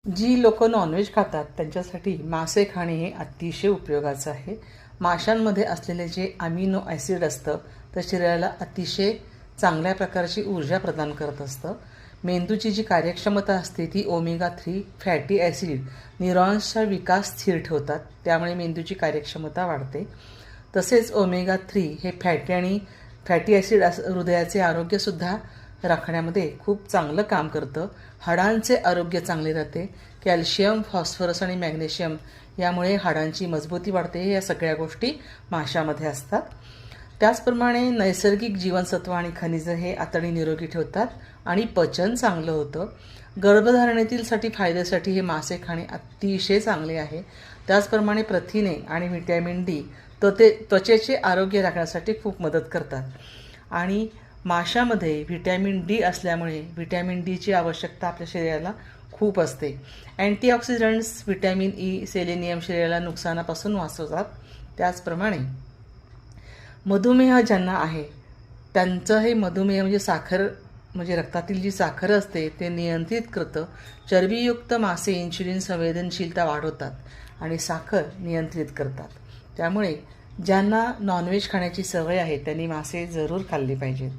जी लोक नॉनव्हेज खातात त्यांच्यासाठी मासे खाणे हे अतिशय उपयोगाचं आहे. माशांमध्ये असलेले जे अमिनो ॲसिड असतं तर शरीराला अतिशय चांगल्या प्रकारची ऊर्जा प्रदान करत असतं. मेंदूची जी कार्यक्षमता असते ती ओमेगा 3 फॅटी ॲसिड न्यूरॉन्सचा विकास स्थिर ठेवतात, त्यामुळे मेंदूची कार्यक्षमता वाढते. तसेच ओमेगा 3 हे फॅटी ॲसिड हृदयाचे आरोग्यसुद्धा राखण्यामध्ये खूप चांगलं काम करतं. हाडांचे आरोग्य चांगले राहते. कॅल्शियम, फॉस्फरस आणि मॅग्नेशियम यामुळे हाडांची मजबूती वाढते. या सगळ्या गोष्टी माशामध्ये असतात. त्याचप्रमाणे नैसर्गिक जीवनसत्व आणि खनिजं हे आतडी निरोगी ठेवतात आणि पचन चांगलं होतं. गर्भधारणेतील फायद्यासाठी हे मासे खाणे अतिशय चांगले आहे. त्याचप्रमाणे प्रथिने आणि व्हिटॅमिन डी त्वचेचे आरोग्य राखण्यासाठी खूप मदत करतात. आणि माशामध्ये व्हिटॅमिन डी असल्यामुळे व्हिटॅमिन डीची आवश्यकता आपल्या शरीराला खूप असते. अँटीऑक्सिडंट्स, व्हिटॅमिन ई, सेलेनियम शरीराला नुकसानापासून वाचवतात. त्याचप्रमाणे मधुमेह ज्यांना आहे त्यांचं हे मधुमेह म्हणजे रक्तातील जी साखर असते ते नियंत्रित करतं. चरबीयुक्त मासे इन्शुलिन संवेदनशीलता वाढवतात आणि साखर नियंत्रित करतात. त्यामुळे ज्यांना नॉनव्हेज खाण्याची सवय आहे त्यांनी मासे जरूर खाल्ली पाहिजेत.